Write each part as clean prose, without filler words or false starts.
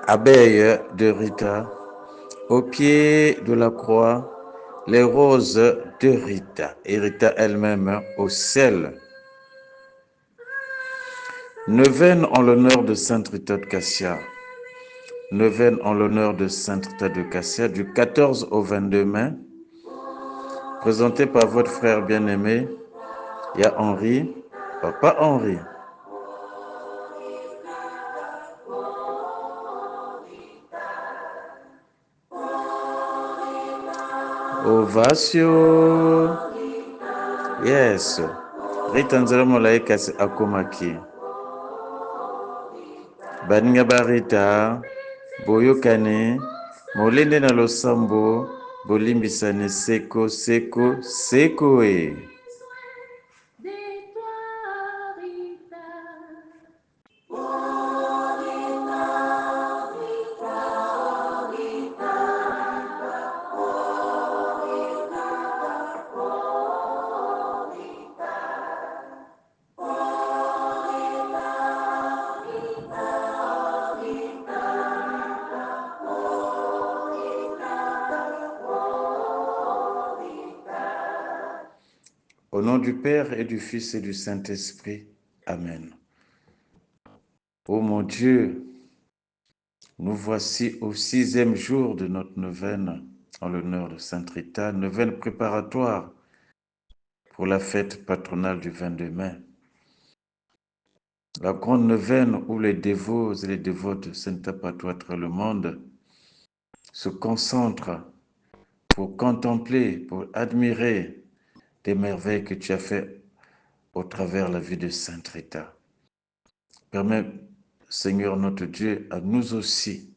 Abeille de Rita, au pied de la croix, les roses de Rita, et Rita elle-même au ciel. Neuvaine en l'honneur de Sainte Rita de Cassia. Neuvaine en l'honneur de Sainte Rita de Cassia, du 14 au 22 mai, présenté par votre frère bien-aimé, il y a Henri, Papa Henri. Ovation. Yes. Rita nzela molaika si akomaki. Baninga ba Rita, boyokani, molende na losambo, bolimbisani seko, seko, seko e. Au nom du Père et du Fils et du Saint-Esprit. Amen. Ô mon Dieu, nous voici au 6e jour de notre neuvaine en l'honneur de Sainte Rita, neuvaine préparatoire pour la fête patronale du 22 mai. La grande neuvaine où les dévots et les dévotes de Sainte Rita partout à travers le monde se concentrent pour contempler, pour admirer des merveilles que tu as fait au travers de la vie de Sainte Rita. Permets, Seigneur notre Dieu, à nous aussi,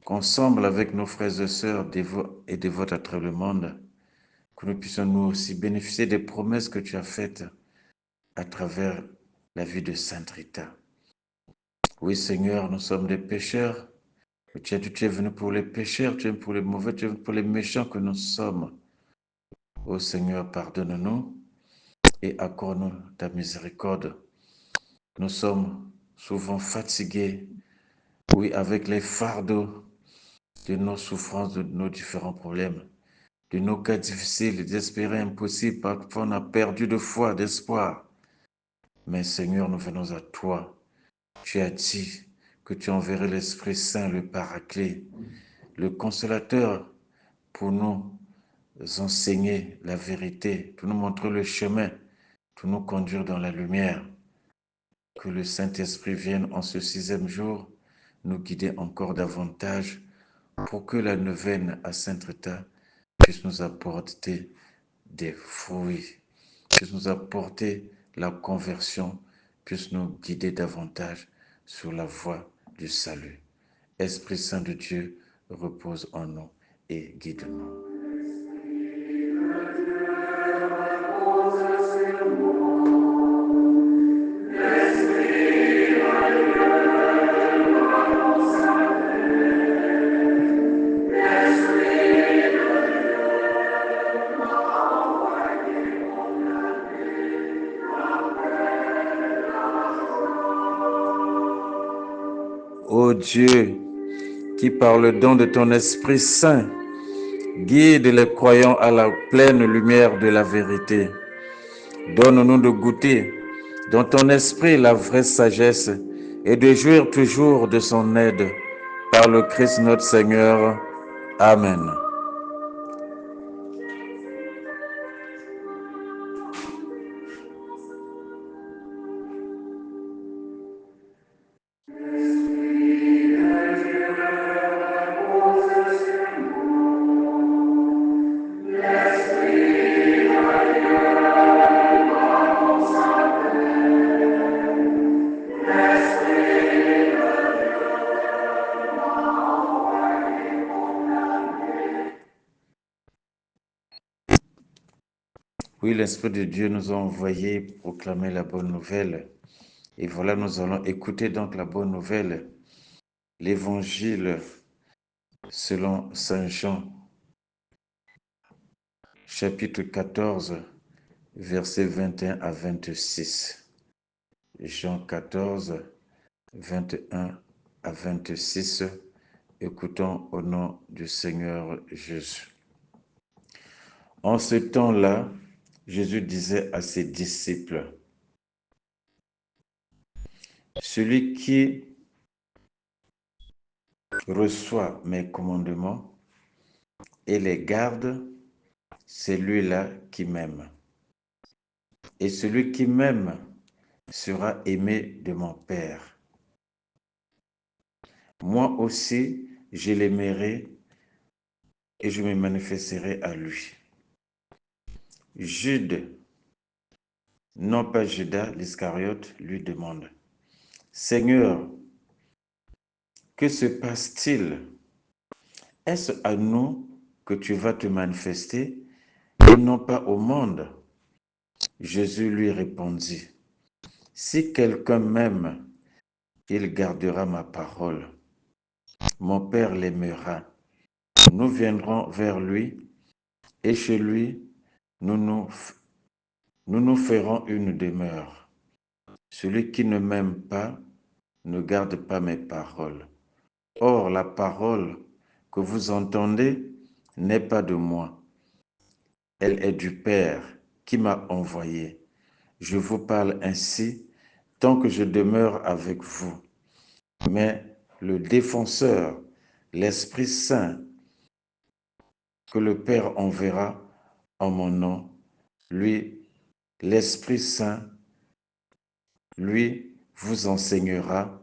qu'ensemble avec nos frères et sœurs dévots et dévotes à travers le monde, que nous puissions nous aussi bénéficier des promesses que tu as faites à travers la vie de Sainte Rita. Oui, Seigneur, nous sommes des pécheurs. Tu as dit, tu es venu pour les pécheurs, tu es venu pour les mauvais, tu es venu pour les méchants que nous sommes. Ô Seigneur, pardonne-nous et accorde-nous ta miséricorde. Nous sommes souvent fatigués, oui, avec les fardeaux de nos souffrances, de nos différents problèmes, de nos cas difficiles, désespérés, impossibles. Parfois, on a perdu de foi, d'espoir. Mais Seigneur, nous venons à toi. Tu as dit que tu enverrais l'Esprit Saint, le Paraclet, le Consolateur, pour nous enseigner la vérité, pour nous montrer le chemin, pour nous conduire dans la lumière. Que le Saint-Esprit vienne en ce 6e jour nous guider encore davantage pour que la neuvaine à Sainte Rita puisse nous apporter des fruits, puisse nous apporter la conversion, puisse nous guider davantage sur la voie du salut. Esprit Saint de Dieu, repose en nous et guide-nous. Ô Dieu, qui par le don de ton Esprit Saint, guide les croyants à la pleine lumière de la vérité. Donne-nous de goûter dans ton esprit la vraie sagesse et de jouir toujours de son aide. Par le Christ notre Seigneur. Amen. Oui, l'Esprit de Dieu nous a envoyés proclamer la bonne nouvelle. Et voilà, nous allons écouter donc la bonne nouvelle, l'Évangile selon Saint Jean, chapitre 14, versets 21 à 26. Jean 14, 21 à 26. Écoutons au nom du Seigneur Jésus. En ce temps-là, Jésus disait à ses disciples, « Celui qui reçoit mes commandements et les garde, c'est lui-là qui m'aime. Et celui qui m'aime sera aimé de mon Père. Moi aussi, je l'aimerai et je me manifesterai à lui. » Jude, non pas Judas l'Iscariote, lui demande, « Seigneur, que se passe-t-il? Est-ce à nous que tu vas te manifester et non pas au monde? » Jésus lui répondit, « Si quelqu'un m'aime, il gardera ma parole. Mon Père l'aimera. Nous viendrons vers lui et chez lui, nous nous ferons une demeure. Celui qui ne m'aime pas ne garde pas mes paroles. Or, la parole que vous entendez n'est pas de moi. Elle est du Père qui m'a envoyé. Je vous parle ainsi tant que je demeure avec vous. Mais le défenseur, l'Esprit Saint, que le Père enverra en mon nom, lui, l'Esprit Saint, lui vous enseignera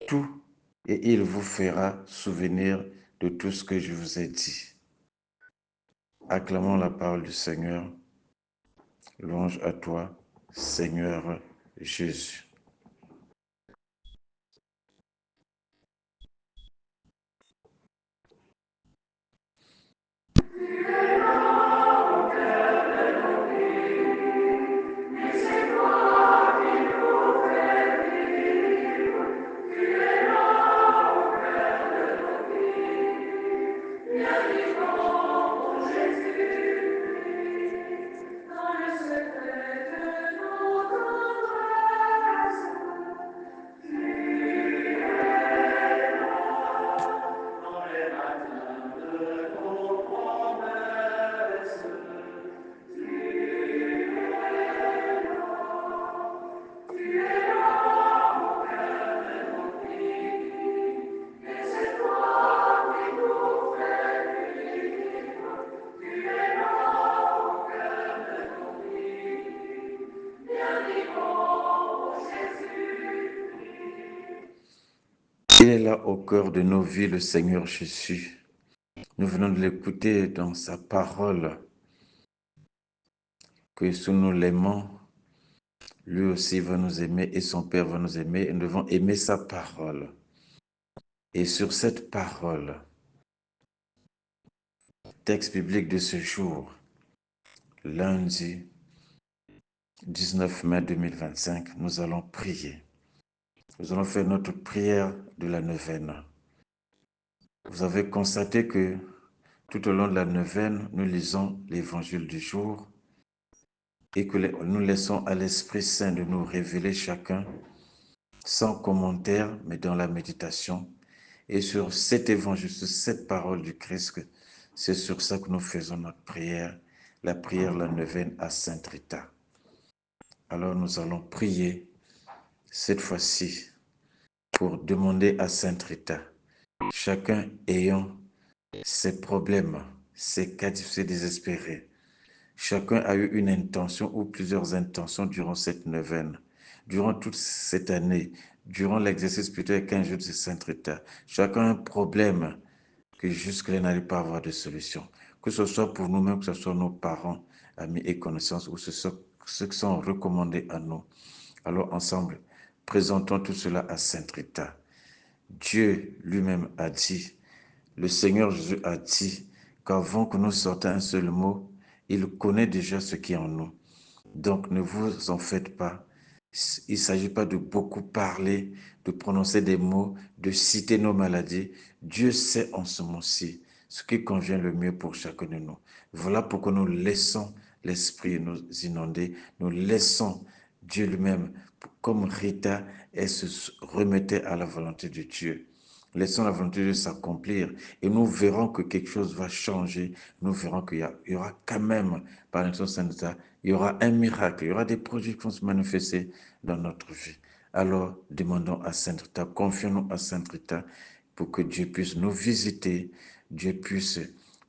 tout et il vous fera souvenir de tout ce que je vous ai dit. Acclamons la parole du Seigneur. Louange à toi, Seigneur Jésus. Il est là au cœur de nos vies, le Seigneur Jésus. Nous venons de l'écouter dans sa parole, que si nous l'aimons, lui aussi va nous aimer et son Père va nous aimer et nous devons aimer sa parole. Et sur cette parole, texte biblique de ce jour, lundi 19 mai 2025, nous allons prier. Nous allons faire notre prière de la neuvaine. Vous avez constaté que tout au long de la neuvaine, nous lisons l'évangile du jour et que nous laissons à l'Esprit Saint de nous révéler chacun sans commentaire, mais dans la méditation. Et sur cet évangile, sur cette parole du Christ, c'est sur ça que nous faisons notre prière, la prière la neuvaine à Sainte Rita. Alors nous allons prier cette fois-ci pour demander à Sainte Rita, chacun ayant ses problèmes, ses cas difficiles désespérés. Chacun a eu une intention ou plusieurs intentions durant cette neuvaine, durant toute cette année, durant l'exercice plutôt 15 jours de Sainte Rita. Chacun a un problème que jusque-là n'arrive pas à avoir de solution. Que ce soit pour nous-mêmes, que ce soit nos parents, amis et connaissances, ou ce soit ceux qui sont recommandés à nous. Alors ensemble, présentons tout cela à Sainte Rita. Dieu lui-même a dit, le Seigneur Jésus a dit qu'avant que nous sortions un seul mot, il connaît déjà ce qui est en nous. Donc ne vous en faites pas. Il ne s'agit pas de beaucoup parler, de prononcer des mots, de citer nos maladies. Dieu sait en ce moment-ci ce qui convient le mieux pour chacun de nous. Voilà pourquoi nous laissons l'Esprit nous inonder. Nous laissons Dieu lui-même comme Rita, elle se remettait à la volonté de Dieu. Laissons la volonté de Dieu s'accomplir et nous verrons que quelque chose va changer. Nous verrons qu'il y aura quand même, par l'intercession de Saint Rita, il y aura un miracle, il y aura des produits qui vont se manifester dans notre vie. Alors, demandons à Sainte Rita, confions-nous à Sainte Rita pour que Dieu puisse nous visiter, Dieu puisse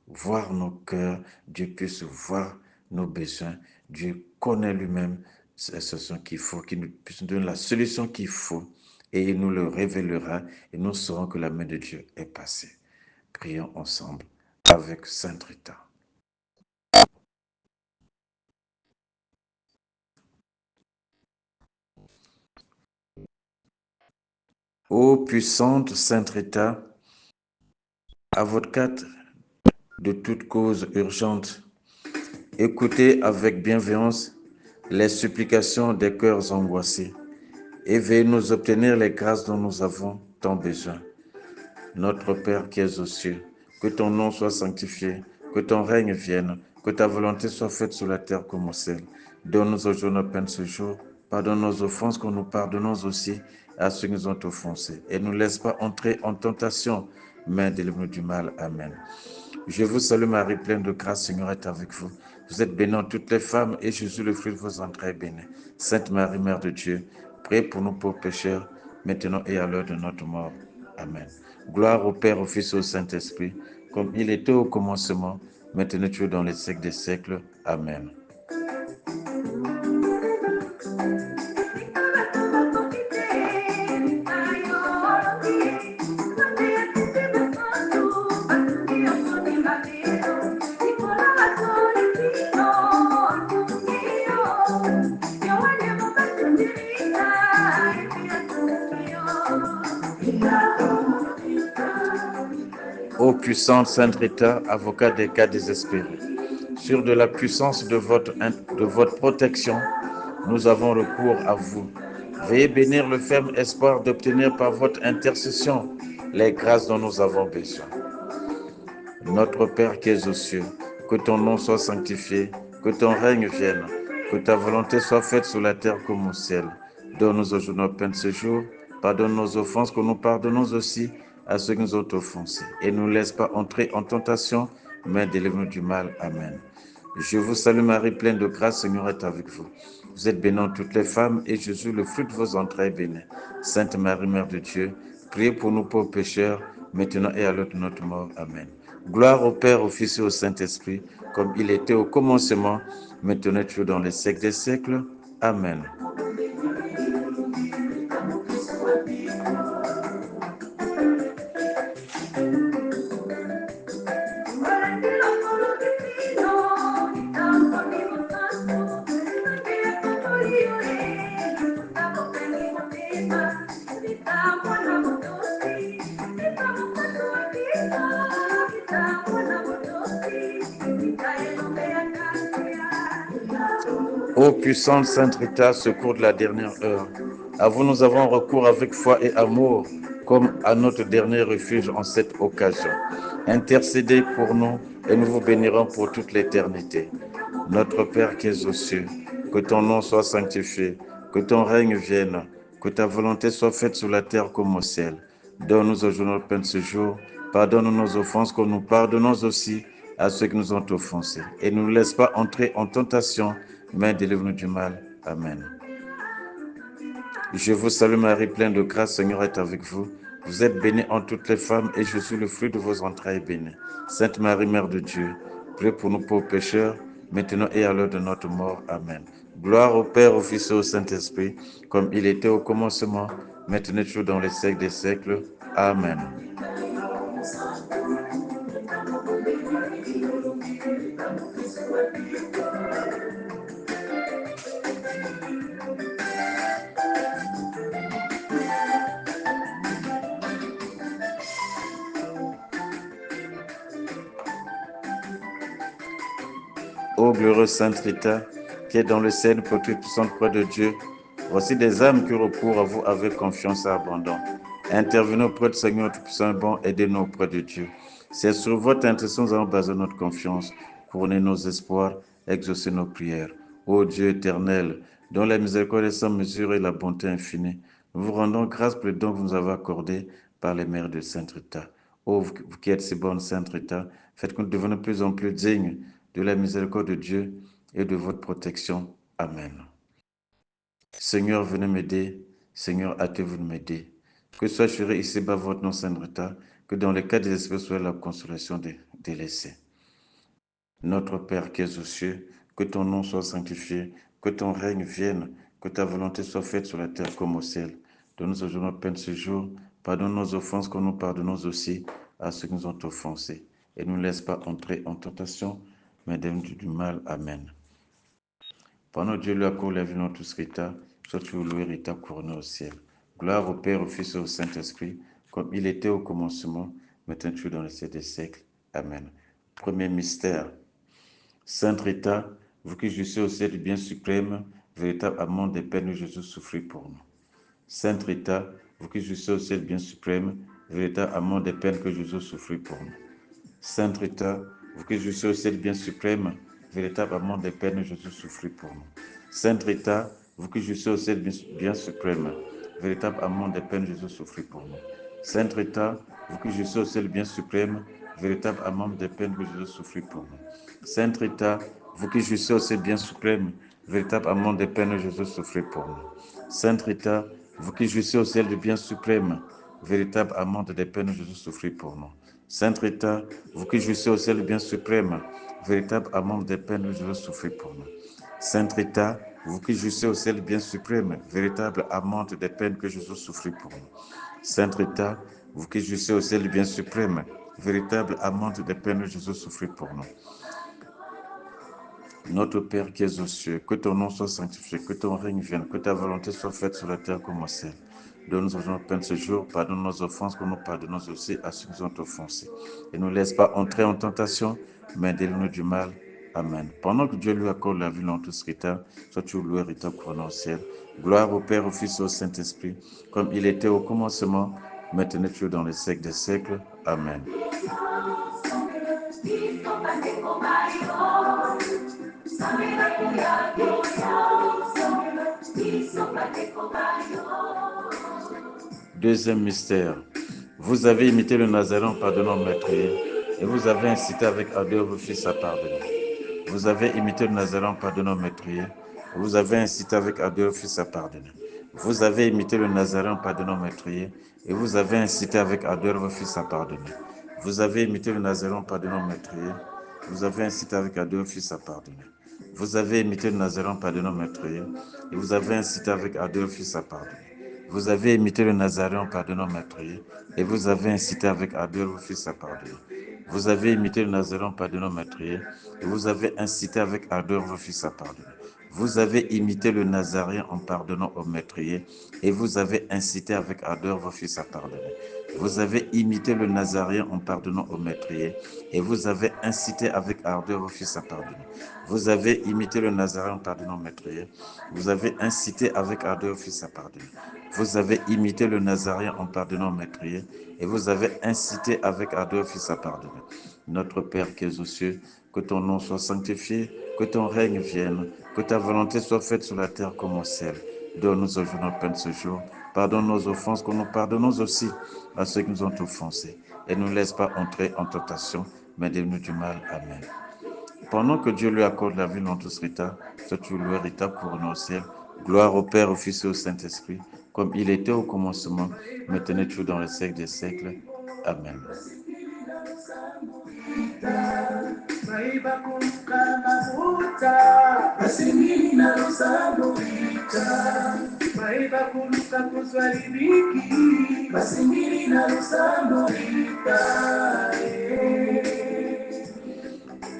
voir nos cœurs, Dieu puisse voir nos besoins. Dieu connaît lui-même ce qu'il faut, qu'il puisse nous donner la solution qu'il faut et il nous le révélera et nous saurons que la main de Dieu est passée. Prions ensemble avec Sainte Rita. Ô puissante Sainte Rita, avocate de toute cause urgente, écoutez avec bienveillance les supplications des cœurs angoissés et veuillez nous obtenir les grâces dont nous avons tant besoin. Notre Père qui es aux cieux, que ton nom soit sanctifié, que ton règne vienne, que ta volonté soit faite sur la terre comme au ciel. Donne-nous aujourd'hui notre pain de ce jour. Pardonne nos offenses, que nous pardonnons aussi à ceux qui nous ont offensés. Et ne nous laisse pas entrer en tentation, mais délivre-nous du mal. Amen. Je vous salue Marie, pleine de grâce, Seigneur est avec vous. Vous êtes bénie entre toutes les femmes, et Jésus, le fruit de vos entrailles, est béni. Sainte Marie, Mère de Dieu, priez pour nous pauvres pécheurs, maintenant et à l'heure de notre mort. Amen. Gloire au Père, au Fils et au Saint-Esprit, comme il était au commencement, maintenant et toujours dans les siècles des siècles. Amen. Ô puissante Sainte Rita, avocat des cas désespérés, sur de la puissance de votre protection, nous avons recours à vous. Veuillez bénir le ferme espoir d'obtenir par votre intercession les grâces dont nous avons besoin. Notre Père qui es aux cieux, que ton nom soit sanctifié, que ton règne vienne, que ta volonté soit faite sur la terre comme au ciel. Donne-nous aujourd'hui notre pain de ce jour, pardonne nos offenses que nous pardonnons aussi à ceux qui nous ont offensés. Et ne nous laisse pas entrer en tentation, mais délivre-nous du mal. Amen. Je vous salue Marie, pleine de grâce, le Seigneur est avec vous. Vous êtes bénie entre toutes les femmes, et Jésus, le fruit de vos entrailles, est béni. Sainte Marie, Mère de Dieu, priez pour nous pauvres pécheurs, maintenant et à l'heure de notre mort. Amen. Gloire au Père, au Fils et au Saint-Esprit, comme il était au commencement, maintenant et toujours dans les siècles des siècles. Amen. Ô puissante Sainte Rita, secours de la dernière heure, à vous nous avons recours avec foi et amour, comme à notre dernier refuge en cette occasion. Intercédez pour nous et nous vous bénirons pour toute l'éternité. Notre Père qui es aux cieux, que ton nom soit sanctifié, que ton règne vienne, que ta volonté soit faite sur la terre comme au ciel. Donne-nous aujourd'hui notre pain de ce jour, pardonne nos offenses comme nous pardonnons aussi à ceux qui nous ont offensés. Et ne nous laisse pas entrer en tentation, mais délivre-nous du mal. Amen. Je vous salue Marie, pleine de grâce, Seigneur est avec vous. Vous êtes bénie entre toutes les femmes, et Jésus, le fruit de vos entrailles, est béni. Sainte Marie, Mère de Dieu, priez pour nous pauvres pécheurs, maintenant et à l'heure de notre mort. Amen. Gloire au Père, au Fils et au Saint-Esprit, comme il était au commencement, maintenant et toujours dans les siècles des siècles. Amen. Ô glorieuse Sainte Rita, qui est dans le ciel, protectrice puissante près de Dieu, voici des âmes qui recourent à vous avec confiance et abandon. Intervenez auprès du Seigneur Tout-Puissant et bon, aidez-nous auprès de Dieu. C'est sur votre intercession que nous allons baser notre confiance, couronner nos espoirs, exaucer nos prières. Ô Dieu éternel, dont la miséricorde est sans mesure et la bonté infinie. Nous vous rendons grâce pour le don que vous nous avez accordé par les mères de Sainte Rita. Ô vous qui êtes si bonne, Sainte Rita, faites que nous devenions de plus en plus dignes de la miséricorde de Dieu et de votre protection. Amen. Seigneur, venez m'aider. Seigneur, hâtez-vous de m'aider. Que soit juré ici-bas votre nom, Sainte Rita, que dans le cas des espèces soit la consolation des délaissés. Notre Père qui es aux cieux, que ton nom soit sanctifié, que ton règne vienne, que ta volonté soit faite sur la terre comme au ciel. Donne-nous aujourd'hui notre pain de ce jour. Pardonne nos offenses comme nous pardonnons aussi à ceux qui nous ont offensés. Et ne nous laisse pas entrer en tentation, mais donne-nous du mal. Amen. Pendant Dieu lui accorde la vie dans tout ce Rita, soit tu loué Rita couronné au ciel. Gloire au Père, au Fils et au Saint-Esprit, comme il était au commencement, maintenant toujours dans les siècles des siècles. Amen. Premier mystère. Sainte Rita, vous qui jouissez au ciel du bien suprême, véritable amant des peines que Jésus souffrit pour nous. Sainte Rita, vous qui jouissez au ciel du bien suprême, véritable amant des peines que Jésus souffrit pour nous. Sainte Rita, vous qui jouissez au ciel du bien suprême, véritable amant des peines que Jésus souffrit pour nous. Sainte Rita, vous qui jouissez au ciel du bien suprême, véritable amant des peines que Jésus souffrit pour nous. Sainte Rita, vous qui jouissez au ciel du bien suprême, véritable amant des peines que Jésus souffrit pour nous. Sainte Rita, vous qui jouissez au ciel bien suprême, véritable amant des peines que Jésus souffrit pour nous. Sainte Rita, vous qui jouissez au ciel du bien suprême, véritable amante des peines que Jésus souffrit pour nous. Sainte Rita, vous qui jouissez au ciel du bien suprême, véritable amante des peines que Jésus souffrit pour nous. Sainte Rita, vous qui jouissez au ciel du bien suprême, véritable amante des peines que Jésus souffrit pour nous. Sainte Rita, vous qui jouissez au ciel du bien suprême, véritable amante des peines que Jésus souffrit pour nous. Notre Père qui es aux cieux, que ton nom soit sanctifié, que ton règne vienne, que ta volonté soit faite sur la terre comme au ciel. Donne-nous aujourd'hui notre pain de ce jour, pardonne nos offenses comme nous pardonnons aussi à ceux qui nous ont offensés. Et ne nous laisse pas entrer en tentation, mais délivre-nous du mal. Amen. Pendant que Dieu lui accorde la vie dans tout ce Rita, soit tu loué Rita couronné au ciel. Gloire au Père, au Fils et au Saint-Esprit, comme il était au commencement, maintenant toujours dans les siècles des siècles. Amen. Deuxième mystère. Vous avez imité le Nazaréen en pardonnant le meurtrier, et vous avez incité avec ardeur vos fils à pardonner. Vous avez imité le Nazaréen en pardonnant le meurtrier, et vous avez incité avec ardeur vos fils à pardonner. Vous avez imité le Nazaréen en pardonnant le meurtrier, et vous avez incité avec ardeur vos fils à pardonner. Vous avez imité le Nazaréen en pardonnant le meurtrier, vous avez incité avec ardeur vos fils à pardonner. Vous avez imité le Nazaréen en pardonnant le meurtrier, et vous avez incité avec ardeur vos fils à pardonner. Vous avez imité le Nazaréen en pardonnant le meurtrier, et vous avez incité avec ardeur vos fils à pardonner. Vous avez imité le Nazaréen en pardonnant le meurtrier, et vous avez incité avec ardeur vos fils à pardonner. Vous avez imité le Nazaréen en pardonnant au meurtrier, et vous avez incité avec ardeur vos fils à pardonner. Vous avez imité le Nazaréen en pardonnant au meurtrier, et vous avez incité avec ardeur vos fils à pardonner. Vous avez imité le Nazaréen en pardonnant au meurtrier, vous avez incité avec ardeur vos fils à pardonner. Vous avez imité le Nazaréen en pardonnant au meurtrier, et vous avez incité avec ardeur vos fils à pardonner. Notre Père qui es aux cieux, que ton nom soit sanctifié, que ton règne vienne, que ta volonté soit faite sur la terre comme au ciel. Donne-nous aujourd'hui notre pain de ce jour. Pardonne nos offenses comme nous pardonnons aussi à ceux qui nous ont offensés. Et ne nous laisse pas entrer en tentation, mais délivre-nous du mal. Amen. Pendant que Dieu lui accorde la vie dans tout ce Rita, soit tu loué Rita couronné au ciel. Gloire au Père, au Fils et au Saint-Esprit, comme il était au commencement, maintenant toujours dans les siècles des siècles. Amen.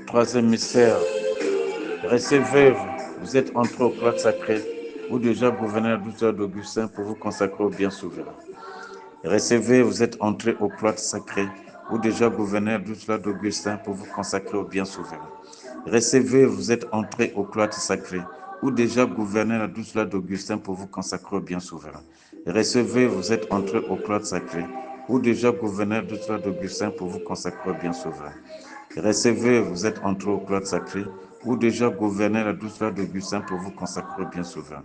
Troisième mystère. Restez veuve, vous êtes entrés au cloître sacré, ou déjà gouvernez la douceur d'Augustin pour vous consacrer au bien souverain. Recevez, vous êtes entrés au cloître sacré, ou déjà gouvernez la douceur d'Augustin pour vous consacrer au bien souverain. Recevez, vous êtes entrés au cloître sacré, ou déjà gouvernez la douceur d'Augustin pour vous consacrer au bien souverain. Recevez, vous êtes entrés au cloître sacré, ou déjà gouvernez la douceur d'Augustin pour vous consacrer au bien souverain. Recevez, vous êtes entrés au cloître sacré, ou déjà gouverner la douce loi d'Augustin pour vous consacrer au bien souverain.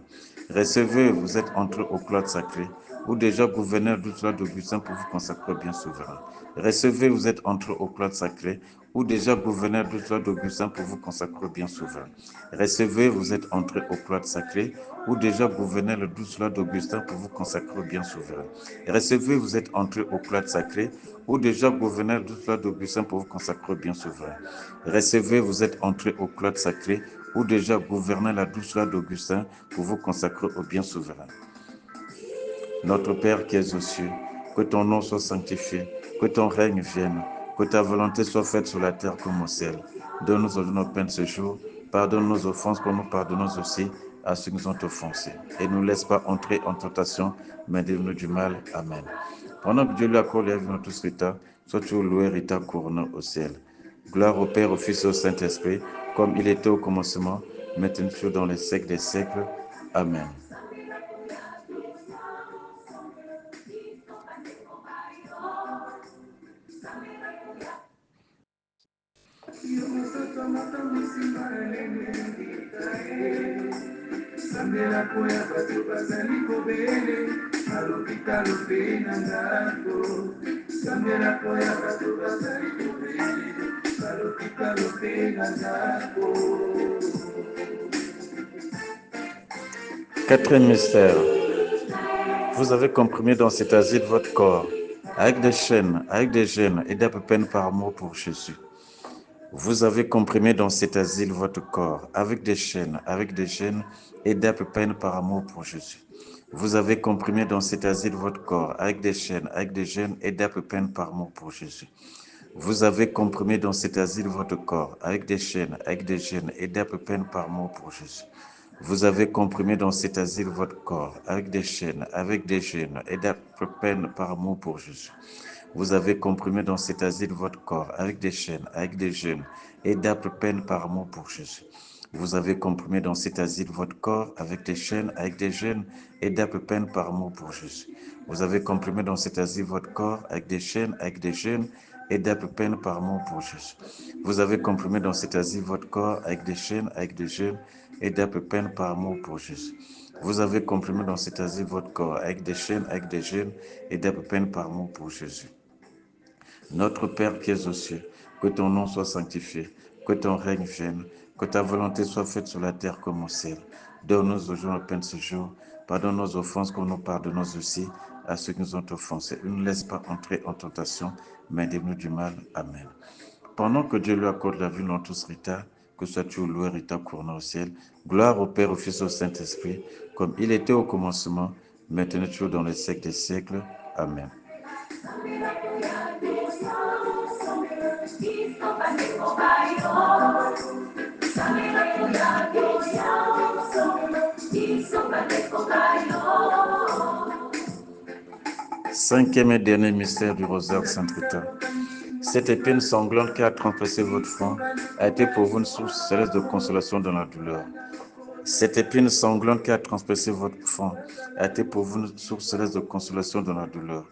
Recevez, vous êtes entrés au cloître sacré, ou déjà gouverner la douce loi d'Augustin pour vous consacrer au bien souverain. Recevez, vous êtes entrés au cloître sacré, ou déjà gouverner la douce loi d'Augustin pour vous consacrer au bien souverain. Recevez, vous êtes entrés au cloître sacré, ou déjà gouverner la douce loi d'Augustin pour vous consacrer au bien souverain. Recevez, vous êtes entrés au cloître sacré, ou déjà gouverner la douce loi d'Augustin pour vous consacrer au bien souverain. Recevez, vous êtes entrés au cloître sacré, ou déjà gouverner la douce loi d'Augustin pour vous consacrer au bien souverain. Notre Père qui es aux cieux, que ton nom soit sanctifié, que ton règne vienne, que ta volonté soit faite sur la terre comme au ciel. Donne-nous aujourd'hui notre pain de ce jour, pardonne nos offenses comme nous pardonnons aussi à ceux qui nous ont offensés. Et ne nous laisse pas entrer en tentation, mais délivre-nous du mal. Amen. Pendant que Dieu lui accorde la vie dans tout ce état, sois-tu loué et ta couronne au ciel. Gloire au Père, au Fils et au Saint-Esprit, comme il était au commencement, maintenant toujours dans les siècles des siècles. Amen. Quatrième mystère. Vous avez comprimé dans cet asile votre corps, avec des chaînes, avec des gênes et d'à peu peine par amour pour Jésus. Vous avez comprimé dans cet asile votre corps, avec des chaînes, avec des gênes et d'à peu peine par amour pour Jésus. Vous avez comprimé dans cet asile votre corps, avec des chaînes, avec des gênes et d'à peu peine par amour pour Jésus. Vous avez comprimé dans cet asile votre corps, avec des chaînes, avec des gênes et d'à peu peine par amour pour Jésus. Vous avez comprimé dans cet asile votre corps, avec des chaînes, avec des gênes et d'à peu peine par amour pour Jésus. Vous avez comprimé dans cet asile votre corps, avec des chaînes, avec des gênes et d'à peu peine par amour pour Jésus. Vous avez comprimé dans cet asile votre corps, avec des chaînes, avec des gênes et d'à peu peine par amour pour Jésus. Vous avez comprimé dans cet asile votre corps, avec des chaînes, avec des gênes et d'à peu peine par amour pour Jésus. Vous avez comprimé dans cet asile votre corps, avec des chaînes, avec des gênes et d'à peu peine par amour pour Jésus. Vous avez comprimé dans cet asile votre corps, avec des chaînes, avec des gênes et d'à peu peine par amour pour Jésus. Notre Père qui es aux cieux, que ton nom soit sanctifié, que ton règne vienne, que ta volonté soit faite sur la terre comme au ciel. Donne-nous aujourd'hui notre pain de ce jour. Pardonne nos offenses comme nous pardonnons aussi à ceux qui nous ont offensés. Ne nous laisse pas entrer en tentation, mais délivre-nous du mal. Amen. Pendant que Dieu lui accorde la vie dans tout ce état, que sois-tu loué et ta couronne au ciel. Gloire au Père, au Fils et au Saint-Esprit, comme il était au commencement, maintenant toujours dans les siècles des siècles. Amen. Cinquième et dernier mystère du rosaire de Sainte Rita. Cette épine sanglante qui a transpercé votre front a été pour vous une source céleste de consolation dans la douleur. Cette épine sanglante qui a transpercé votre front a été pour vous une source céleste de consolation dans la douleur.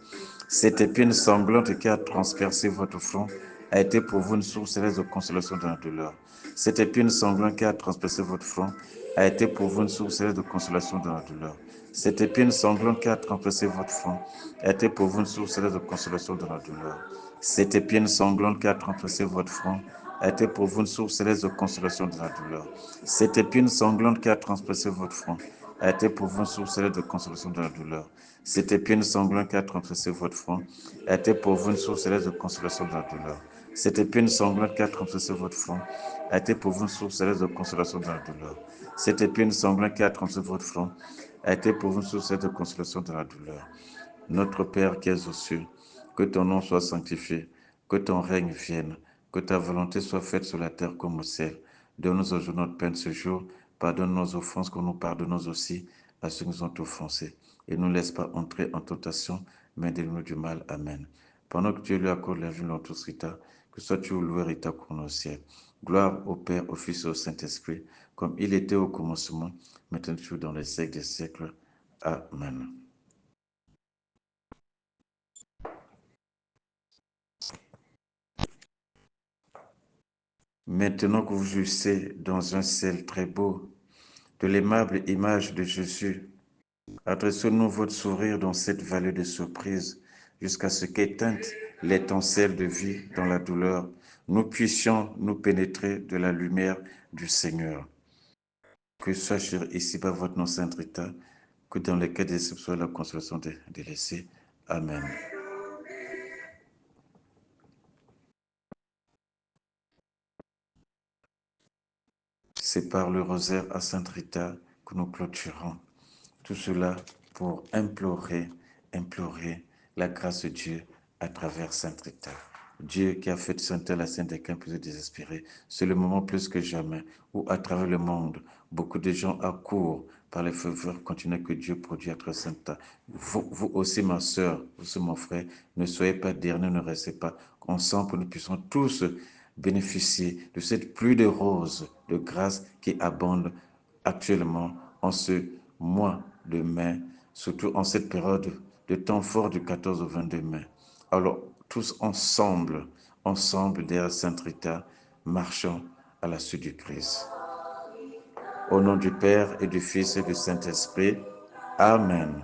Cette épine sanglante qui a transpercé votre front a été pour vous une source céleste de consolation dans la douleur. Cette épine sanglante qui a transpercé votre front a été pour vous une source céleste de consolation dans la douleur. Cette épine sanglante qui a transpercé votre front a été pour vous une source céleste de consolation dans la douleur. Cette épine sanglante qui a transpercé votre front a été pour vous une source céleste de consolation dans la douleur. Cette épine sanglante qui a transpercé votre front a été pour vous une source céleste de consolation dans la douleur. Cette épine sanglante qui a transpercé votre front a été pour vous une source céleste de consolation dans la douleur. Cette épine sanglante qui a transpercé votre front a été pour vous une source céleste de consolation dans la douleur. Cette épine sanglante qui a transpercé votre front a été pour vous une source céleste de consolation dans la douleur. Notre Père qui es aux cieux, que ton nom soit sanctifié, que ton règne vienne, que ta volonté soit faite sur la terre comme au ciel. Donne-nous aujourd'hui notre pain de ce jour. Pardonne nos offenses comme nous pardonnons aussi à ceux qui nous ont offensés. Et ne nous laisse pas entrer en tentation, mais délivre-nous du mal. Amen. Pendant que Dieu lui accorde la vie dans tout ce état, que sois-tu loué et ta couronne au ciel. Gloire au Père, au Fils et au Saint-Esprit, comme il était au commencement, maintenant toujours dans les siècles des siècles. Amen. Maintenant que vous jouissez dans un ciel très beau de l'aimable image de Jésus, adressons-nous votre sourire dans cette vallée de surprise jusqu'à ce qu'éteinte l'étincelle de vie dans la douleur, nous puissions nous pénétrer de la lumière du Seigneur. Que soit sur ici-bas votre nom saint Rita, que dans les cas des soit la consolation des délaissés. Amen. C'est par le rosaire à Sainte Rita que nous clôturons. Tout cela pour implorer la grâce de Dieu à travers Sainte Rita. Dieu qui a fait de Sainte la Sainte des Cœurs plus désespérés, c'est le moment plus que jamais où à travers le monde, beaucoup de gens accourent par les faveurs continuelles que Dieu produit à travers Sainte Rita. Vous aussi, ma soeur, vous aussi, mon frère, ne soyez pas derniers, ne restez pas. Ensemble, nous puissions tous bénéficier de cette pluie de roses, de grâce qui abonde actuellement en ce mois de mai, surtout en cette période de temps fort du 14 au 22 mai. Alors, tous ensemble derrière Sainte Rita, marchons à la suite du Christ. Au nom du Père et du Fils et du Saint-Esprit. Amen.